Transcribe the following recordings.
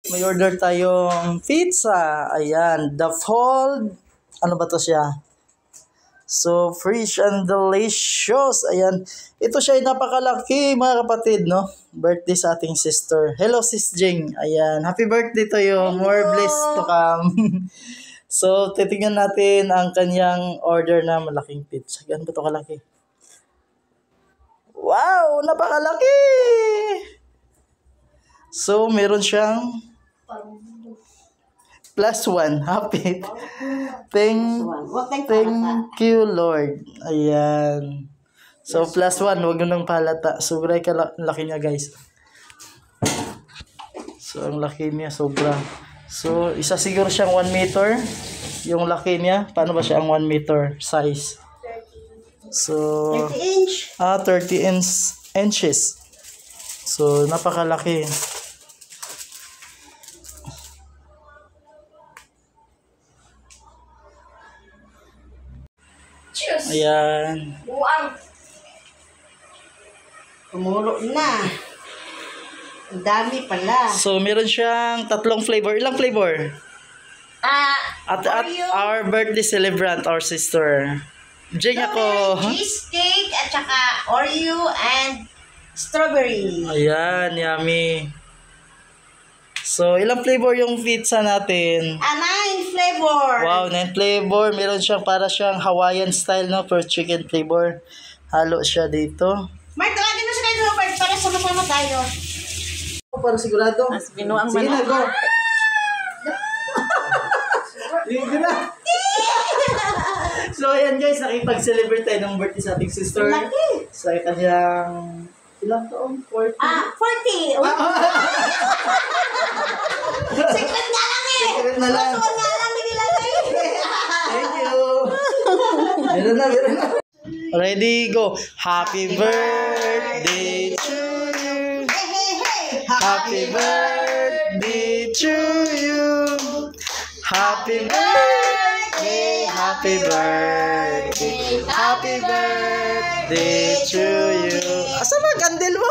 may order tayong pizza. Ayan, the fold. Ano ba to siya? So, fresh and delicious. Ayan. Ito siya ay napakalaki, mga kapatid, no? Birthday sa ating sister. Hello, Sis Jing. Ayan. Happy birthday to you. More bliss to come. So, titingnan natin ang kanyang order na malaking pizza. Gano'n ba ito kalaki? Wow! Napakalaki! So, meron siyang +1. Happy. Thank you, Lord. Ayan. So, +1. Huwag nyo nang palata. Sobra laki niya, guys. So, ang laki niya. Sobra. So, isa siguro siyang 1 meter. Yung laki niya. Paano ba siya ang 1 meter size? 30. So, 30 inch. 30 inches. So, napakalaki. Cheers. Ayan. Buang. Tumulo na. Ang dami pala. So, meron siyang 3 flavor. Ilang flavor? At our birthday celebrant, our sister. Jing ako. Cheesecake at saka Oreo and strawberry. Ayan, yummy. So, ilang flavor yung pizza natin? 9 flavor. Wow, 9 flavor. Meron siyang para siyang Hawaiian style, no? For chicken flavor. Halo siya dito. Mark, tawagin mo sila Robert para sama-sama tayo. Para sigurado. Mas binuang sige na, go. Sige na. So, ayan guys, nakipag-celebrate tayo ng birthday sa ating sister. Laki. Sa kanyang ilang taon? 40? 40. Secret nga lang eh. Secret na lang. Masuot nga lang nilagay. Thank you. Meron na. Ready, go. Happy birthday to you. Happy birthday to you. Happy birthday. Happy birthday. Happy birthday to you. Asan ba candle mo?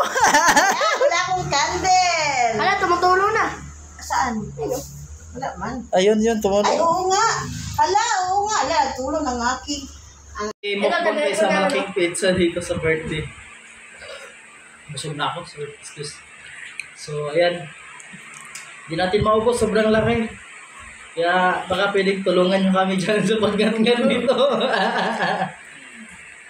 Wala akong candle. Hala, tumutulo na. Saan? Wala man. Ayun, tumulo. Ay, oo nga. Hala, oo nga. Hala, tulo ng aking. Mukbang tayo sa malaking pizza dito sa birthday. Busog na ako. So, excuse. So, ayan. Hindi natin maubos. Sobrang laki. Kaya baka pwedeng tulungan nyo kami dyan sa paggangan nito.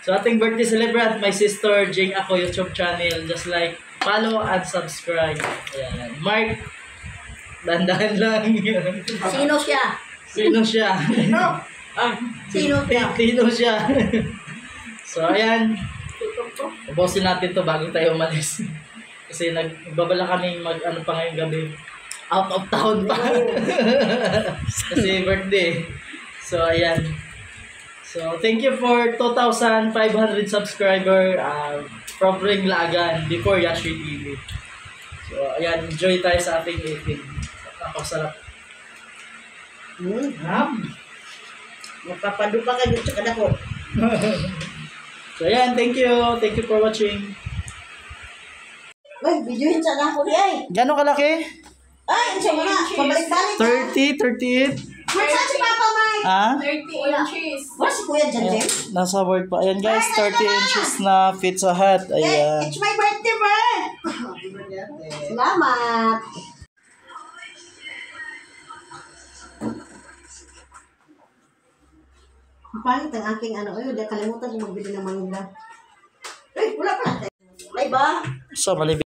So, ating birthday celebrant, my sister, Jing Ako YouTube channel. Just like, follow and subscribe. Ayan. Mark, dandahan lang. Sino siya? Sino siya? No. Sino siya? Sino siya? So, ayan. Ubusin natin to bago tayo umalis. Kasi nagbabala kami mag-ano pa ngayong gabi. Out of town pa. Kasi birthday. So, ayan. So, thank you for 2,500 subscriber from Ringlagan before Yashi TV. So, ayan. Enjoy tayo sa ating eating. Napakasarap. Magpapado pa kayo sa kadako. So, ayan. Thank you. Thank you for watching. Uy, videohin sana ako di ay. Gano'ng kalaki? Ay, isa mo na. Pabalik-balik 30, 38. Mark, saan si Papa, Mark? 30 inches. Wala si Kuya dyan, Ayan, James? nasa work pa. Ayan guys, 30 inches na Pizza Hut. Ayan. It's my birthday, Mark! Salamat! Pangit ang aking ano, ay, kalimutan kung magbili ng mangga. Ay, wala pala. Ay ba? So, mali